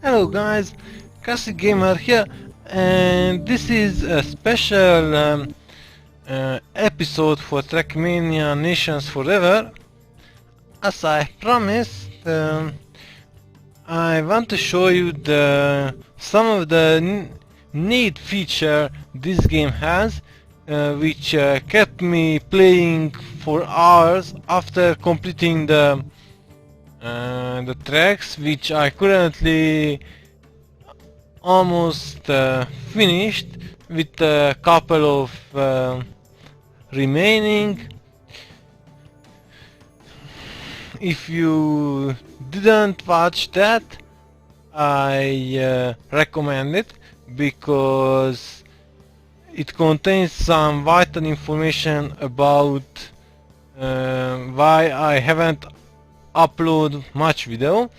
Hello guys, Cassie Gamer here, and this is a special episode for Trackmania Nations Forever. As I promised, I want to show you some of the neat feature this game has, which kept me playing for hours after completing the tracks, which I currently almost finished with a couple of remaining. If you didn't watch that, I recommend it because it contains some vital information about why I haven't upload much video,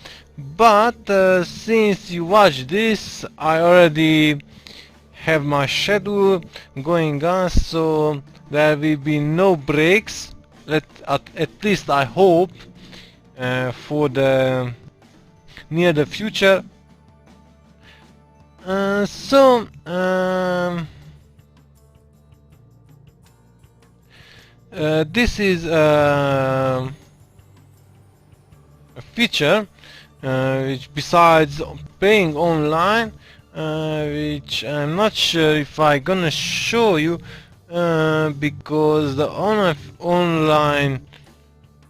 but since you watch this, I already have my schedule going on, so there will be no breaks, at least I hope, for the near the future. This is a feature which, besides playing online, which I'm not sure if I'm gonna show you because the online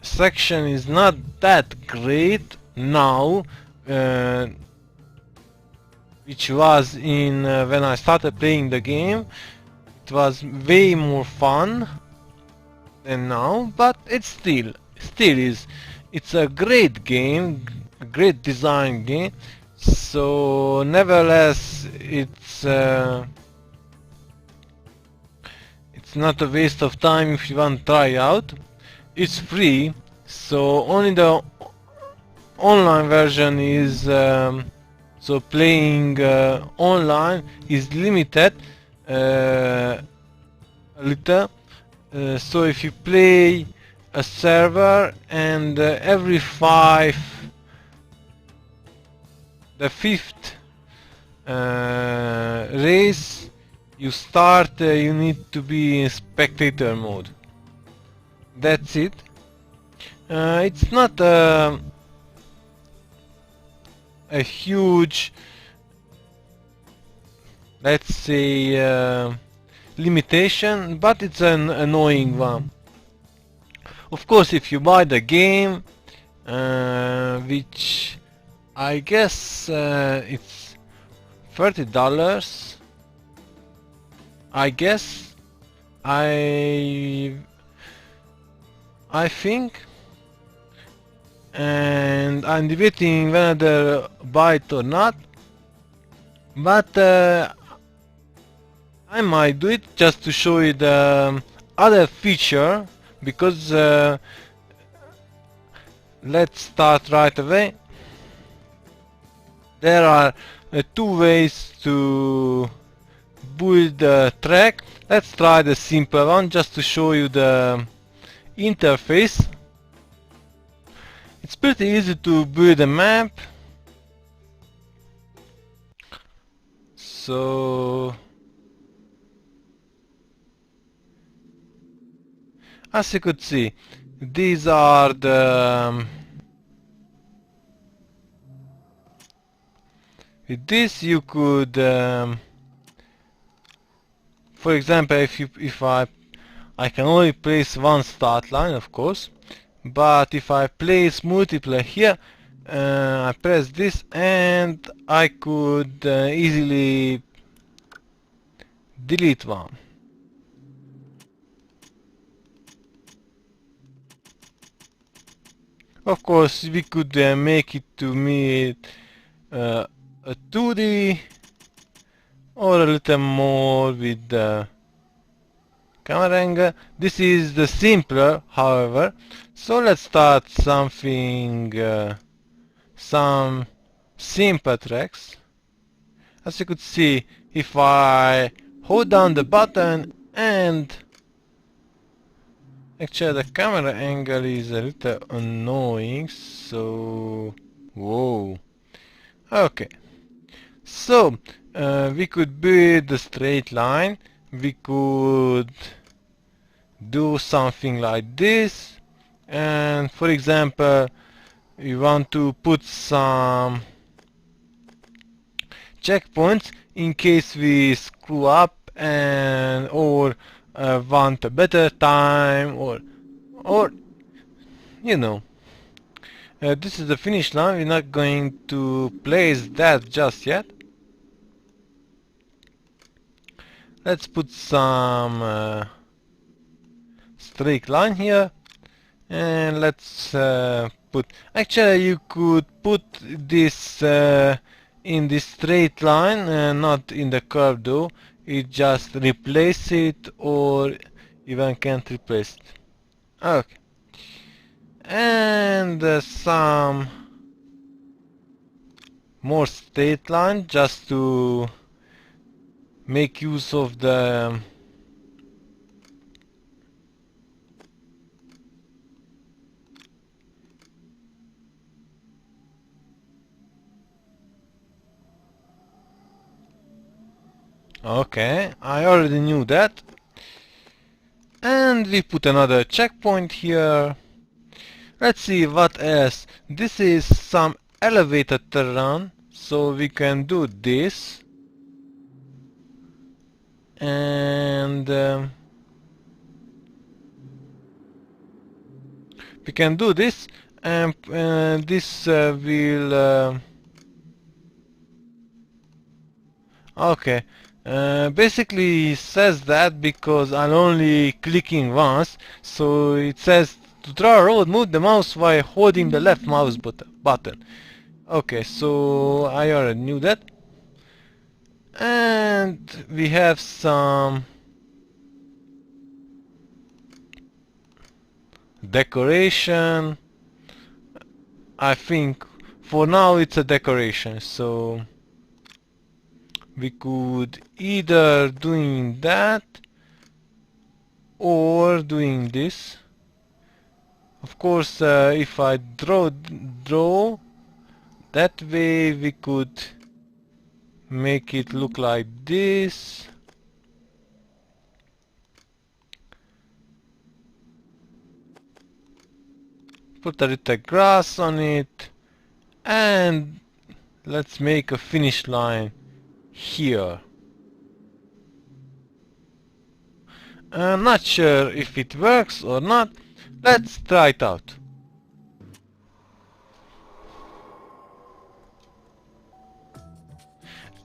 section is not that great now, which was in when I started playing the game. It was way more fun than now, but it still is. It's a great game, a great design game, so nevertheless it's not a waste of time if you want to try out. It's free, so only the online version is so playing online is limited a little. So if you play a server and every the fifth race you start, you need to be in spectator mode. That's it. It's not a huge, let's say, limitation, but it's an annoying one. Of course, if you buy the game, which I guess it's $30, I guess, I think, and I'm debating whether buy it or not, but I might do it just to show you the other feature, because let's start right away. There are two ways to build the track. Let's try the simple one just to show you the interface. It's pretty easy to build a map. So as you could see, these are the with this you could for example, if I can only place one start line, of course, but if I place multiple here, I press this and I could easily delete one. Of course, we could make it to me a 2D or a little more with the camera angle. This is the simpler, however. So let's start something, some simple tracks. As you could see, if I hold down the button and actually the camera angle is a little annoying, so whoa. Okay. So we could build the straight line. We could do something like this, and for example we want to put some checkpoints in case we screw up and or want a better time, or you know. This is the finish line. We're not going to place that just yet. Let's put some straight line here, and let's put, actually you could put this in this straight line, not in the curve though. It just replace it, or even can't replace it. Okay. And some more straight line just to make use of the okay, I already knew that. And we put another checkpoint here. Let's see what else. This is some elevated terrain, so we can do this. And we can do this, and this will okay. Basically it says that because I'm only clicking once, so it says to draw a road, move the mouse while holding the left mouse button. Okay, so I already knew that. And we have some decoration. I think for now it's a decoration, so we could either doing that or doing this. Of course, if I draw that way, we could make it look like this. Put a little grass on it, and let's make a finish line here. I'm not sure if it works or not. Let's try it out.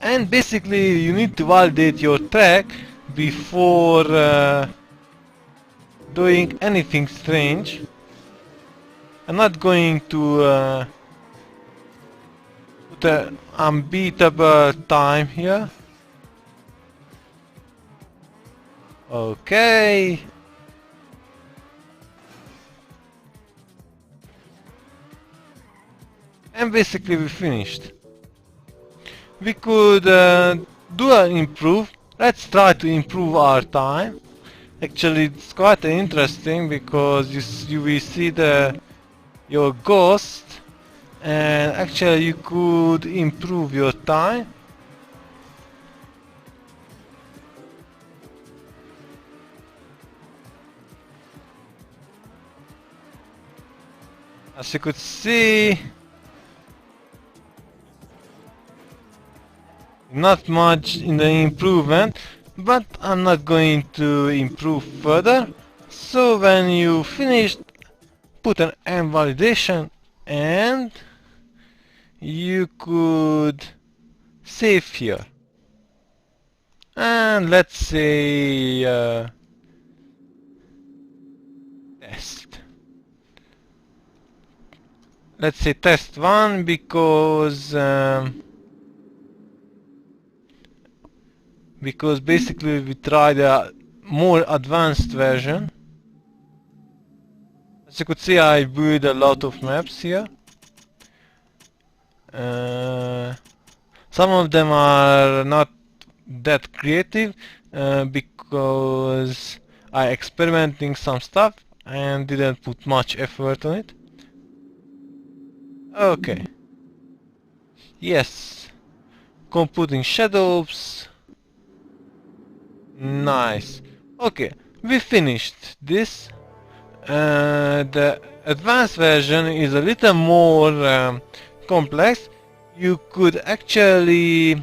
And basically you need to validate your track before doing anything strange. I'm not going to put an unbeatable time here. Okay. And basically we finished. We could do an improve. Let's try to improve our time. Actually it's quite interesting because you will see your ghost, and actually you could improve your time. As you could see, not much in the improvement, but I'm not going to improve further. So when you finished, put an end validation, and you could save here. And let's say test. Let's say test 1 because basically we tried a more advanced version. As you could see, I built a lot of maps here. Some of them are not that creative because I experimenting some stuff and didn't put much effort on it. Okay. Yes. computing shadows. Nice. Okay, we finished this. The advanced version is a little more complex. You could actually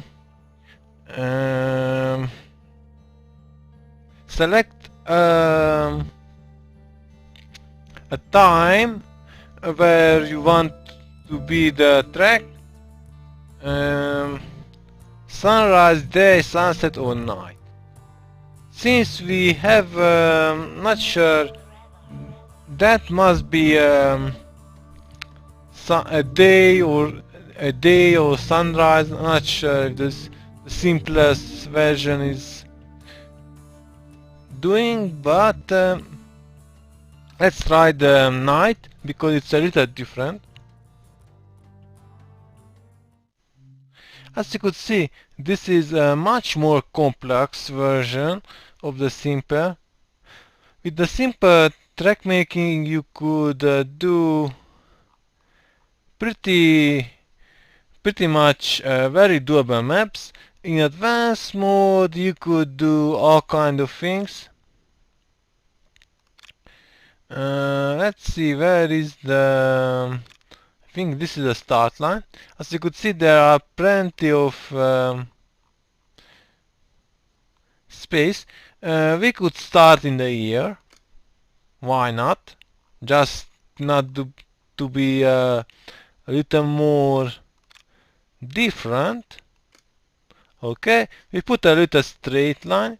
select a time where you want to be the track, sunrise, day, sunset or night. Since we have not sure, that must be a day or sunrise. I'm not sure if this the simplest version is doing, but let's try the night because it's a little different. As you could see, this is a much more complex version of the simple. With the simple track making, you could do pretty much very doable maps. In advanced mode, you could do all kind of things. Let's see, where is the... I think this is the start line. As you could see, there are plenty of space. We could start in the year. Why not? Just not to be a little more different. Okay, we put a little straight line,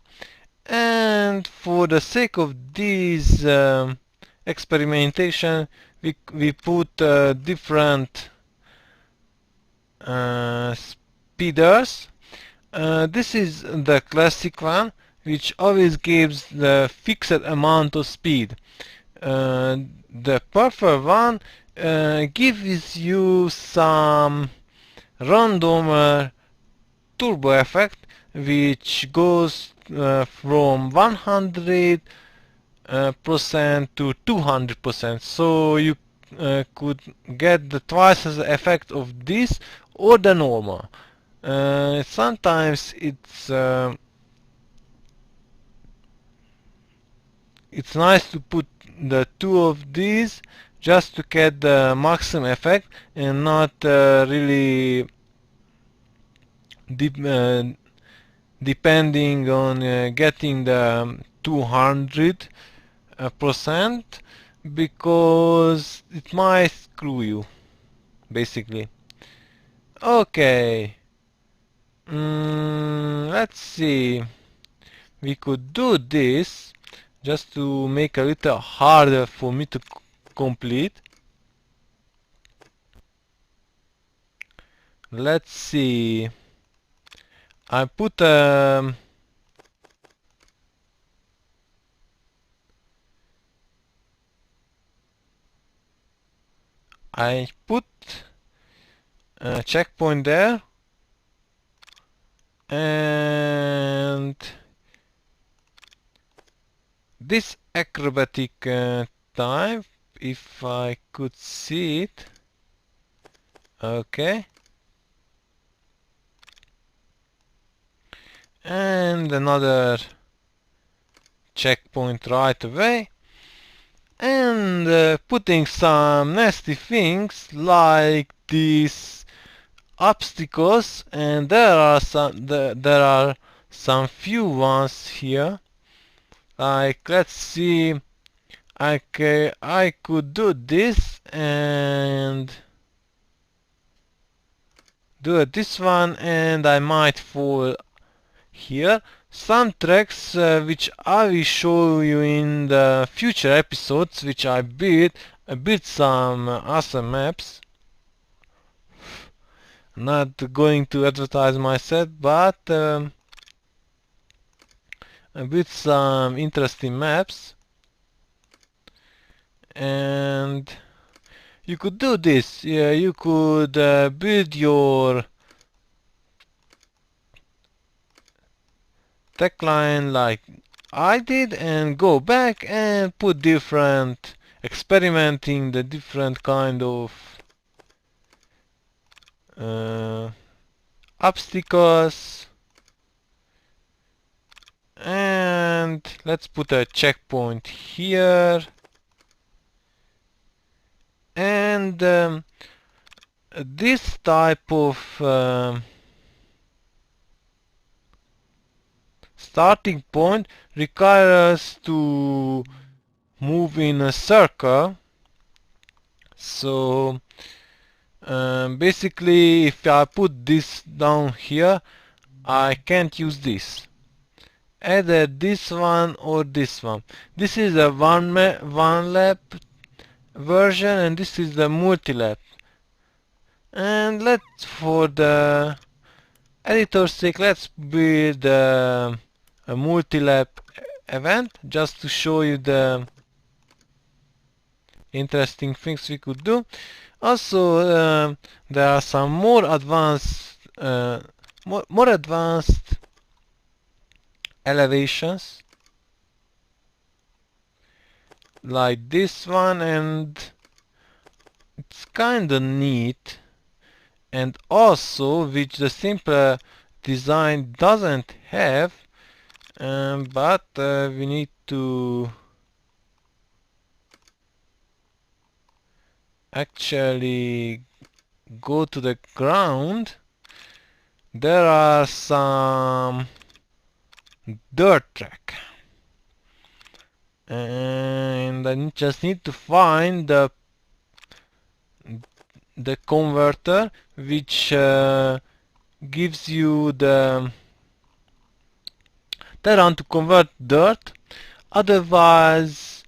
and for the sake of this experimentation, we put different speeders. This is the classic one, which always gives the fixed amount of speed. The perfect one gives you some random turbo effect, which goes from 100% to 200%. So you could get the twice as effect of this or the normal. Sometimes it's nice to put the two of these just to get the maximum effect and not really depending on getting the 200%, because it might screw you basically. Okay, let's see, we could do this just to make a little harder for me to complete. Let's see, I put a checkpoint there, and this acrobatic time, if I could see it. Okay, and another checkpoint right away, and putting some nasty things like these obstacles, and there are some few ones here. Like, let's see, I could do this and do this one, and I might fall here. Some tracks which I will show you in the future episodes, which I built some awesome maps. Not going to advertise myself, but I built some interesting maps, and you could do this. Yeah, you could build your tech line like I did and go back and put different, experimenting the different kind of obstacles, and let's put a checkpoint here. And this type of starting point requires to move in a circle. So basically, if I put this down here, I can't use this. Either this one or this one. This is a one lap version, and this is the multi-lap. And let's, for the editor's sake, let's build a multi-lap event just to show you the interesting things we could do. Also, there are some more advanced elevations like this one, and it's kinda neat. And also, which the simpler design doesn't have, but we need to actually go to the ground. There are some dirt track, and I just need to find the converter which gives you the terrain to convert dirt. Otherwise,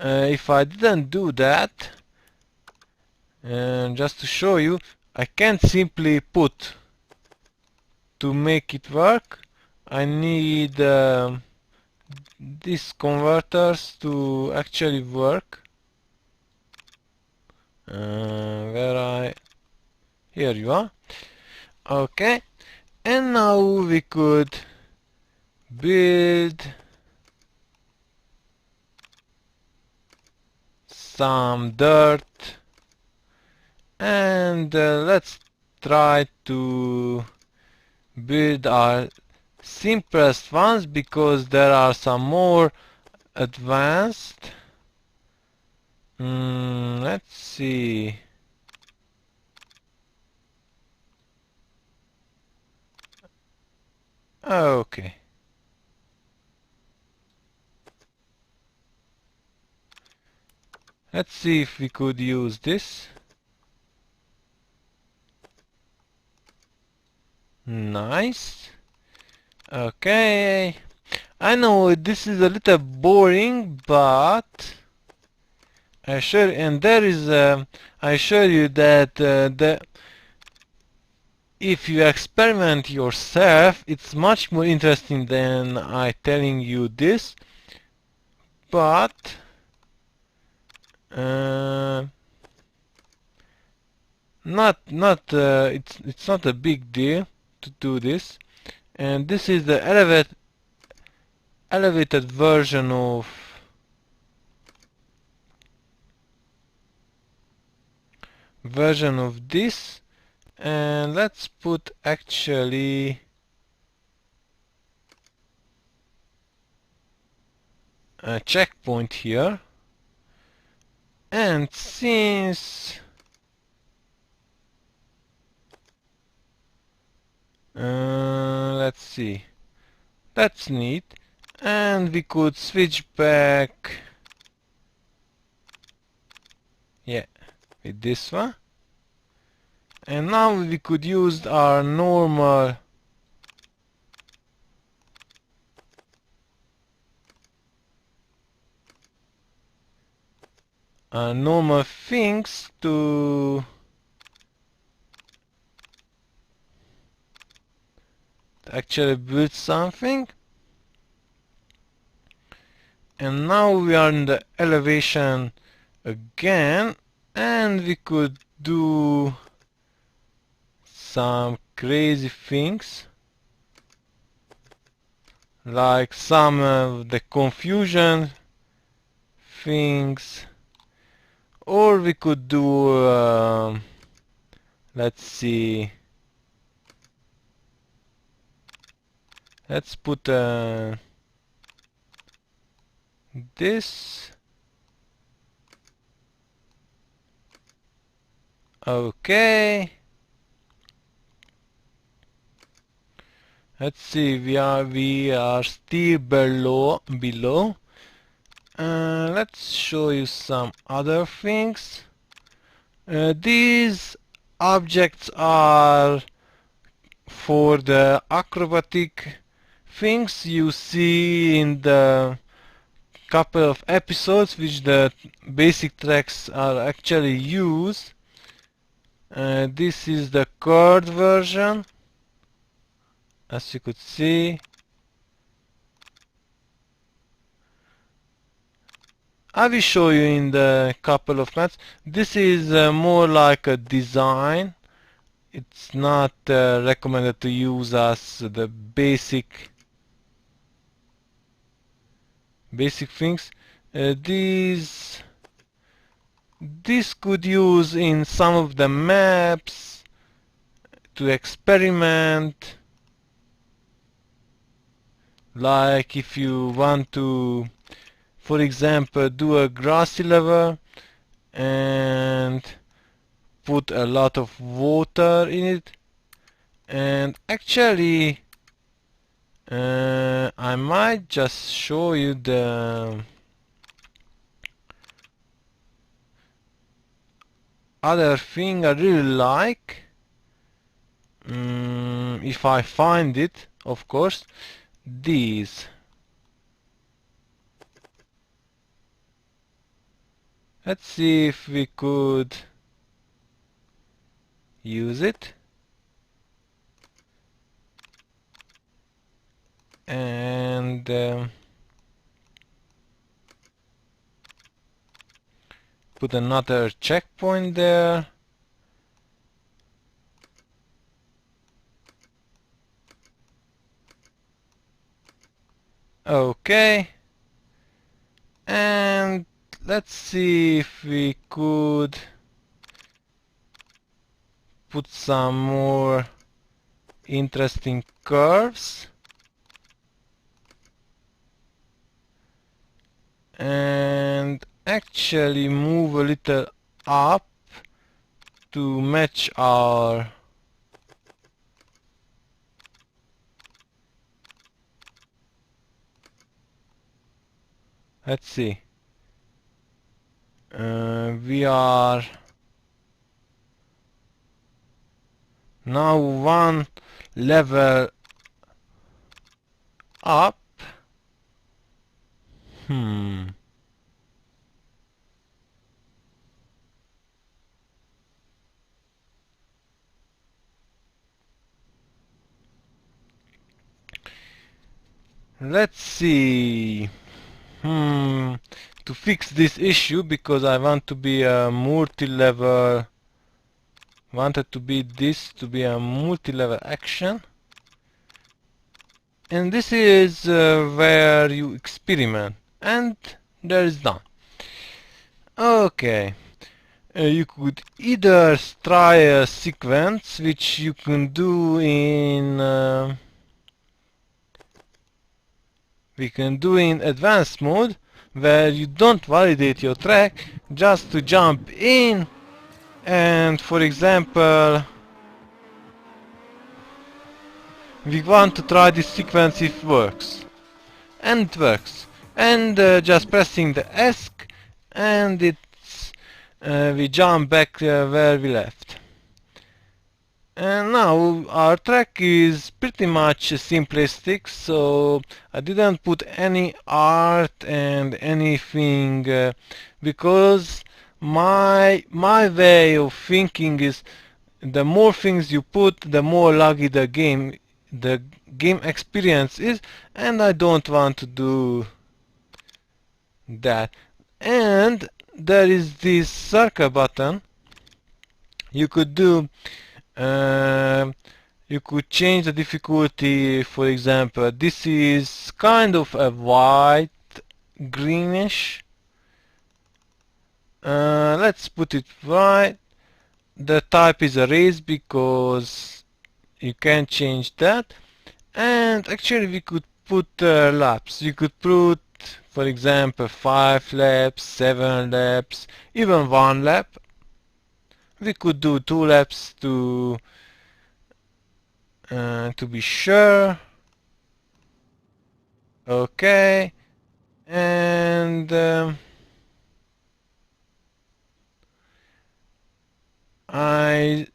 if I didn't do that, just to show you, I can't simply put to make it work. I need these converters to actually work. Here you are. Okay, and now we could build some dirt, and let's try to build our simplest ones, because there are some more advanced. Let's see. Okay. Let's see if we could use this. Nice. Okay. I know this is a little boring, but I assure you that if you experiment yourself, it's much more interesting than I telling you this. But it's not a big deal to do this. And this is the elevated version of this. And let's put actually a checkpoint here. And since let's see, that's neat, and we could switch back, yeah, with this one. And now we could use our normal things to actually build something. And now we are in the elevation again, and we could do some crazy things, like some of the confusion things, or we could do let's see, Let's put this. Okay. Let's see. We are still below. Let's show you some other things. These objects are for the acrobatic things you see in the couple of episodes which the basic tracks are actually used. This is the curved version, as you could see. I will show you in the couple of minutes. This is more like a design. It's not recommended to use as the basic things. This could use in some of the maps to experiment, like if you want to, for example, do a grassy level and put a lot of water in it. And actually I might just show you the other thing I really like, if I find it, of course. These. Let's see if we could use it. And put another checkpoint there. Okay. And let's see if we could put some more interesting curves. And actually move a little up to match our let's see, we are now one level up. Let's see. To fix this issue, because I want to be a multi-level, wanted to be this to be a multi-level action, and this is where you experiment, and there is done. Okay, you could either try a sequence which you can do in we can do in advanced mode, where you don't validate your track, just to jump in and, for example, we want to try this sequence if it works. And it works. And just pressing the ESC, and it's we jump back where we left. And now our track is pretty much simplistic, so I didn't put any art and anything because my way of thinking is the more things you put, the more laggy the game experience is, and I don't want to do that. And there is this circle button. You could do you could change the difficulty. For example, this is kind of a white greenish. Let's put it white. The type is erased because you can't change that. And actually we could put laps. We could put, for example, 5 laps, 7 laps, even 1 lap. We could do 2 laps to be sure. Okay, and I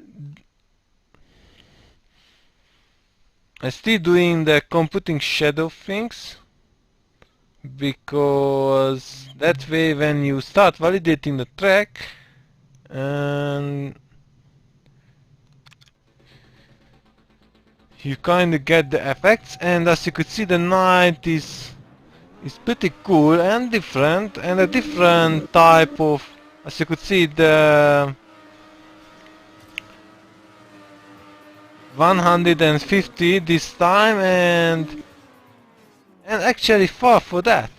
still doing the computing shadow things, because that way when you start validating the track, and you kind of get the effects. And as you could see, the night is pretty cool and different, and a different type of, as you could see, the 150 this time, and actually far for that.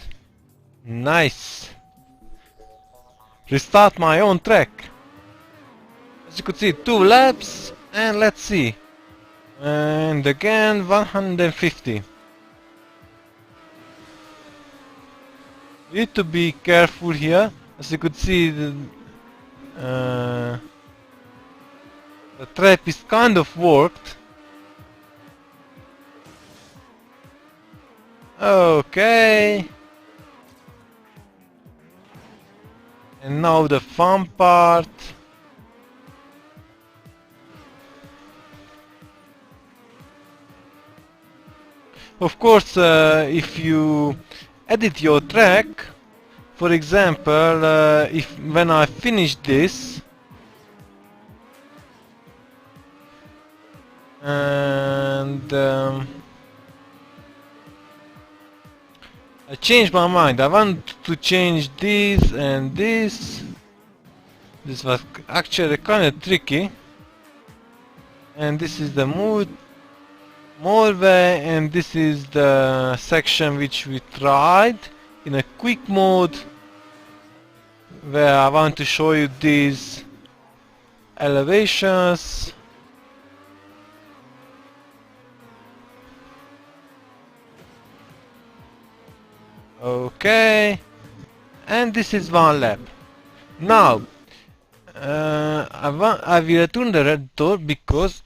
Nice. Restart my own track. As you could see, 2 laps, and let's see. And again 150. Need to be careful here. As you could see, uh, the trap is kind of worked. Okay. And now the fun part. Of course, if you edit your track, for example, if when I finish this, and I changed my mind. I want to change this and this. This was actually kind of tricky. And this is the mood way, and this is the section which we tried in a quick mode, where I want to show you these elevations. Okay, and this is 1 lap. Now I will return the red door because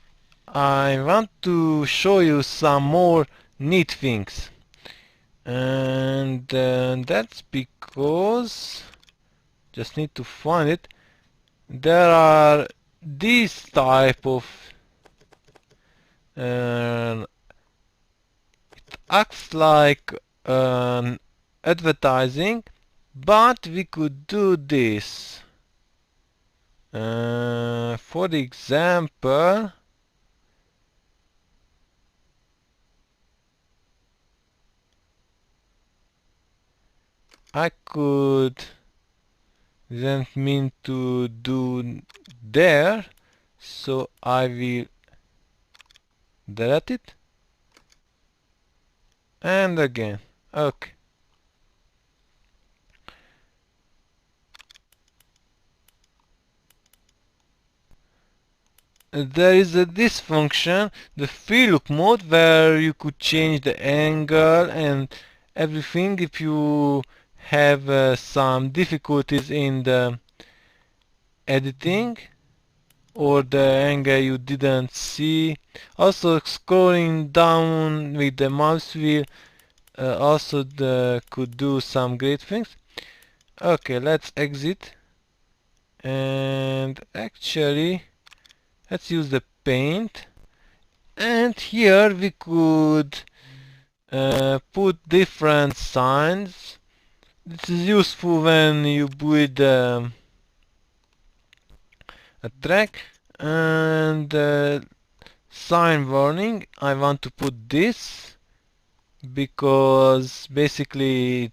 I want to show you some more neat things, and that's because, just need to find it, there are these type of it acts like advertising, but we could do this. For example, I could, didn't mean to do there, so I will delete it, and again. Okay. There is this function, the free look mode, where you could change the angle and everything if you have some difficulties in the editing, or the angle you didn't see. Also, scrolling down with the mouse wheel also could do some great things. Okay, let's exit, and actually let's use the paint, and here we could put different signs. This is useful when you build a track. And sign warning, I want to put this because basically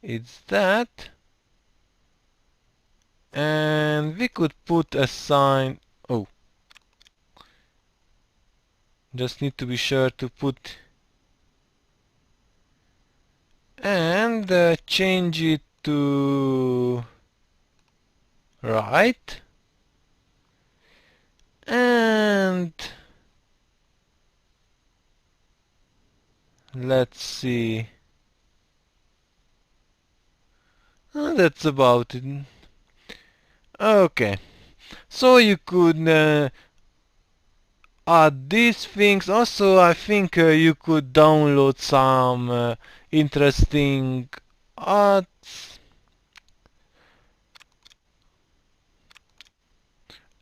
it's that. And we could put a sign. Oh, just need to be sure to put, and change it to right, and Let's see. That's about it. Okay. So you could add these things. Also, I think you could download some interesting arts.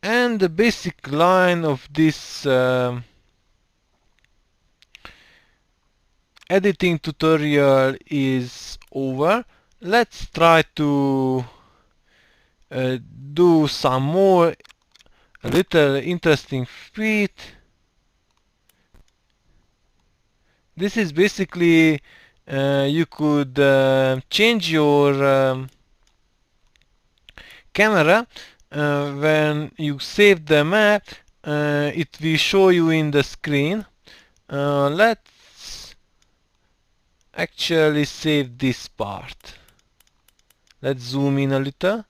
And the basic line of this editing tutorial is over. Let's try to do some more a little interesting feat. This is basically you could change your camera when you save the map. It will show you in the screen. Let's actually save this part. Let's zoom in a little.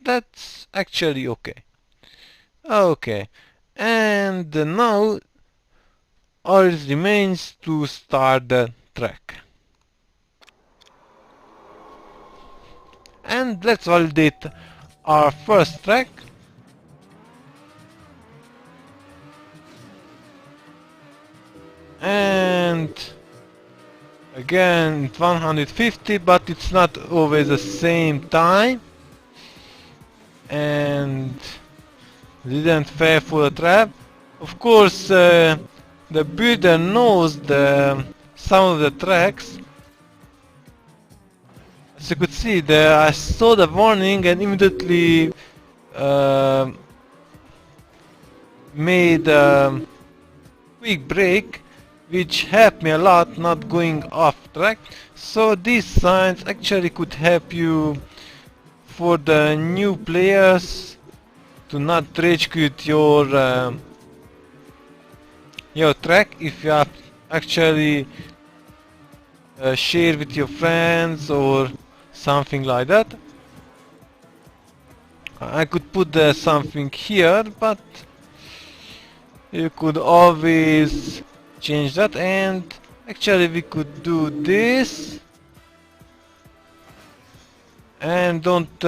That's actually okay. Okay, and now all it remains to start the track. And let's validate our first track. And again 150, but it's not always the same time. And didn't fall for a trap. Of course, the builder knows some of the tracks. As you could see, I saw the warning and immediately made a quick break, which helped me a lot not going off track. So these signs actually could help you for the new players to not rage quit your track if you have actually share with your friends or something like that. I could put something here, but you could always change that, and actually we could do this and don't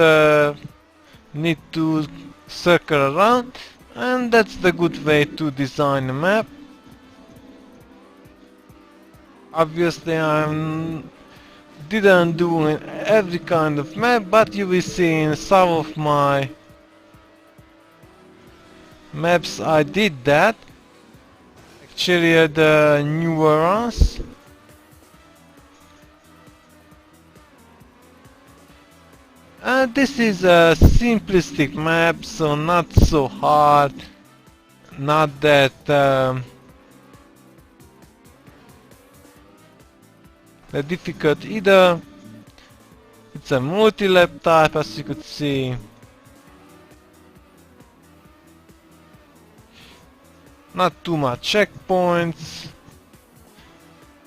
need to circle around, and that's the good way to design a map. Obviously I didn't do every kind of map, but you will see in some of my maps I did that. Actually the newer ones. This is a simplistic map, so not so hard, not that difficult either. It's a multi-lap type, as you could see. Not too much checkpoints.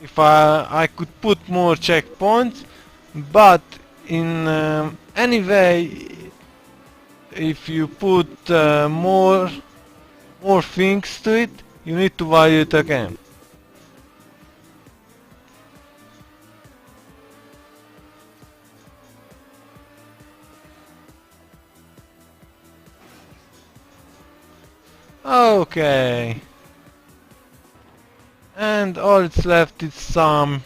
If I could put more checkpoints, but in anyway, if you put more things to it, you need to value it again. Okay. And all it's left is some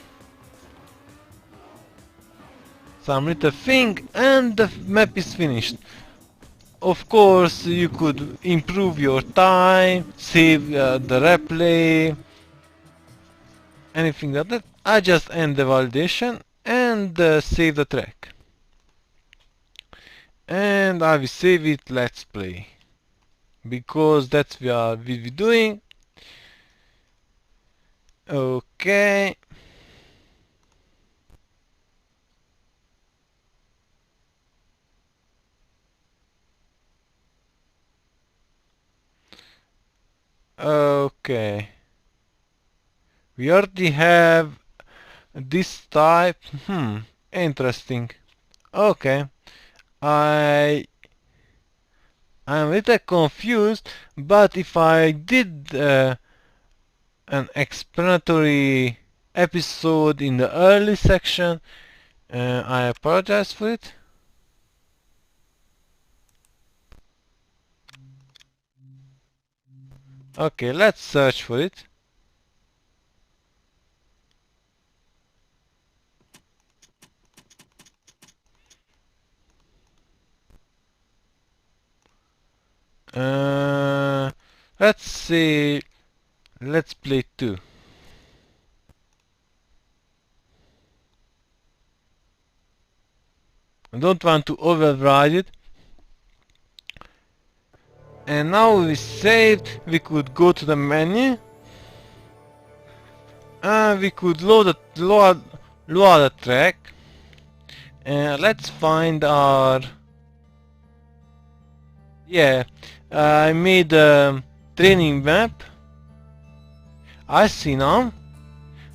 little thing, and the map is finished. Of course, you could improve your time, save the replay, anything like that. I just end the validation and save the track. And I will save it, let's play. Because that's what we'll be doing. Okay. Okay. We already have this type. Interesting. Okay. I'm a little confused, but if I did an explanatory episode in the early section. I apologize for it. Okay, let's search for it. Let's say, let's play 2. I don't want to override it. And now we saved, we could go to the menu. And we could load the track. And let's find our... Yeah, I made a training map. I see now.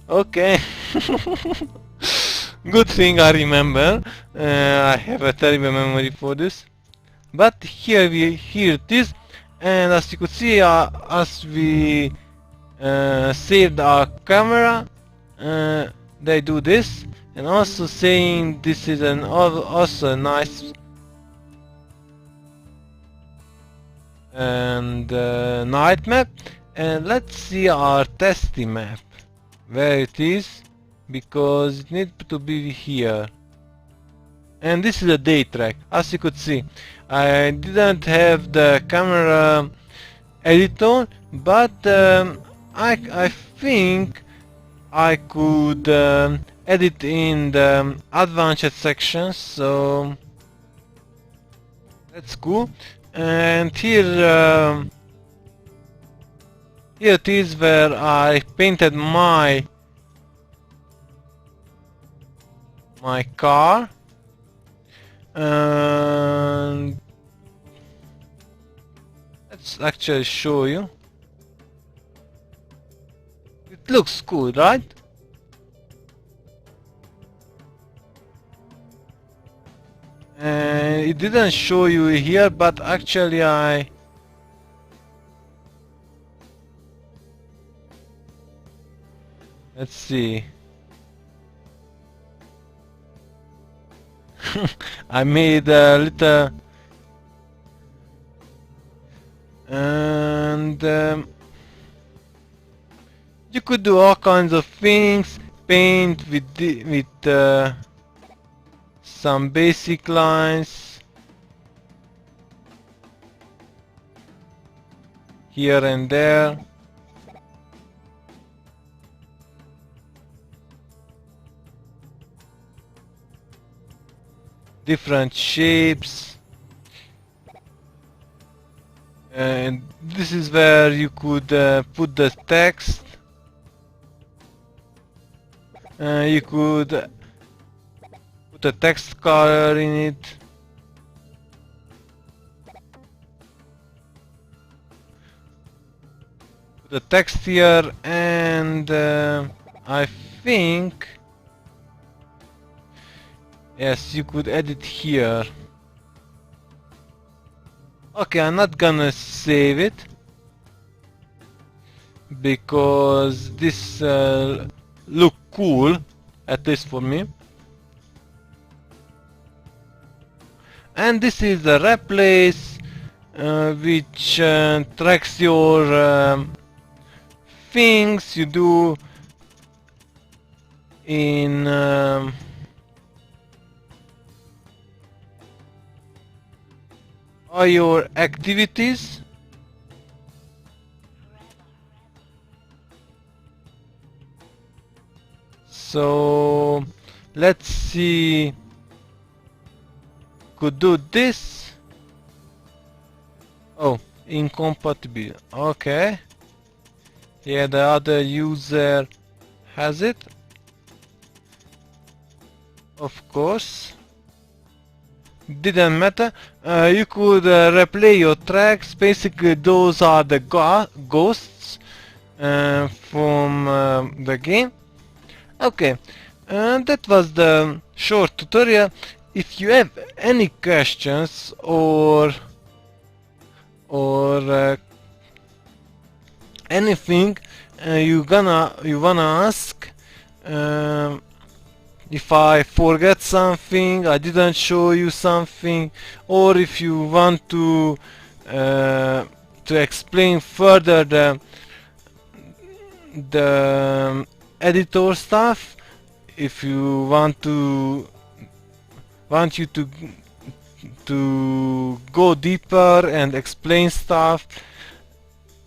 Okay. Good thing I remember. I have a terrible memory for this. But here it is, and as you could see, as we saved our camera, they do this, and also saying this is also a nice and night map. And let's see our testing map, where it is, because it needs to be here. And this is a day track. As you could see, I didn't have the camera editor, but I think I could edit in the advanced section, so that's cool. And here it is where I painted my car. And let's actually show you. It looks cool, right? And it didn't show you here, but actually let's see. I made a little and you could do all kinds of things, paint with some basic lines here and there. Different shapes, and this is where you could put the text. You could put a text color in it. Put the text here, and I think yes, you could edit here. Okay, I'm not gonna save it because this look cool, at least for me. And this is the replace, which tracks your things you do in all your activities. So let's see, could do this. Oh, incompatible. Okay. Yeah, the other user has it. Of course. Didn't matter. You could replay your tracks. Basically, those are the ghosts from the game. Okay, that was the short tutorial. If you have any questions or anything, you wanna ask if I forget something, I didn't show you something, or if you want to explain further the editor stuff, if you want you to go deeper and explain stuff,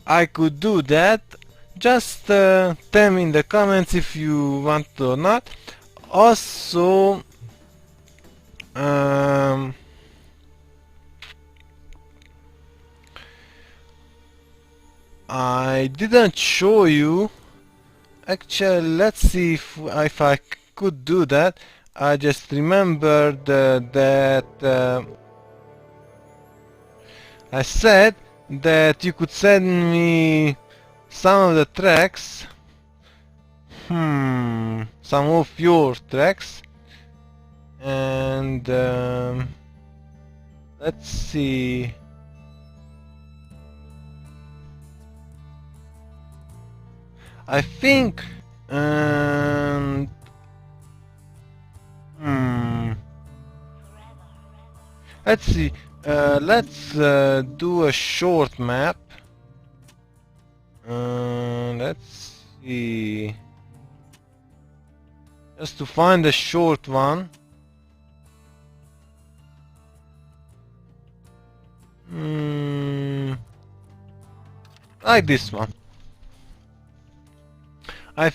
I could do that. Just tell me in the comments if you want or not. Also, I didn't show you. Actually, let's see if I could do that. I just remembered that I said that you could send me some of the tracks. Some of your tracks. And let's see. I think let's see. Let's do a short map. Let's see. Just to find a short one. Like this one. I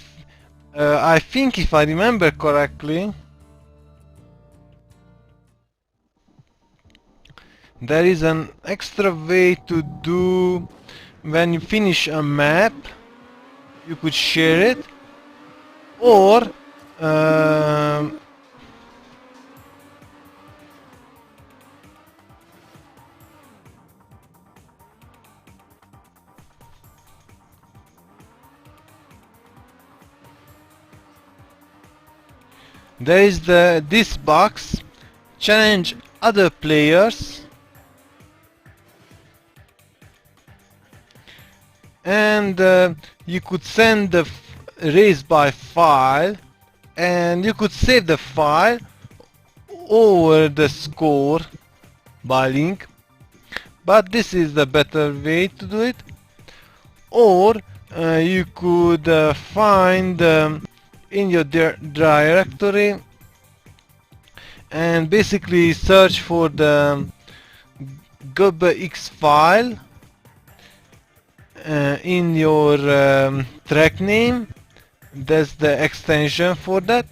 think if I remember correctly, there is an extra way to do when you finish a map. You could share it, or there is this box, challenge other players, and you could send the race by file, and you could save the file over the score by link, but this is the better way to do it. Or you could find in your directory and basically search for the GBX file in your track name. That's the extension for that,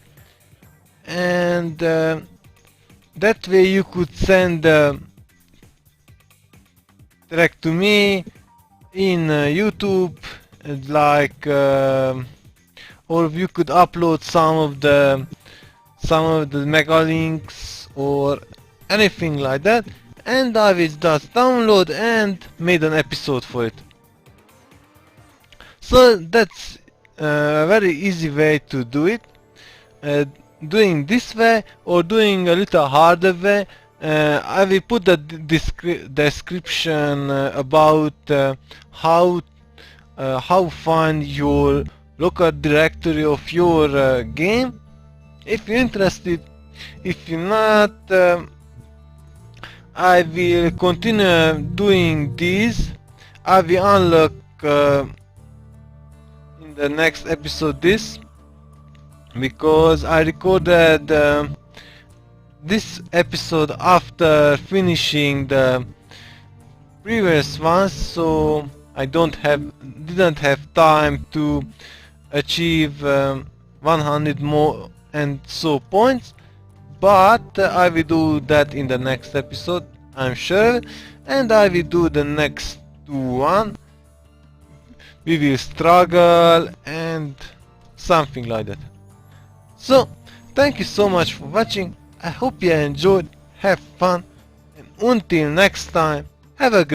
and that way you could send the track to me in YouTube, like or you could upload some of the mega links or anything like that, and I will just download and made an episode for it. So that's a very easy way to do it. Doing this way or doing a little harder way, I will put the description about how find your local directory of your game, if you're interested. If you're not, I will continue doing this. I will unlock in the next episode this, because I recorded this episode after finishing the previous ones, so I didn't have time to achieve 100 more and so points, but I will do that in the next episode, I'm sure, and I will do the next one. We will struggle and something like that. So thank you so much for watching. I hope you enjoyed, have fun, and until next time, have a good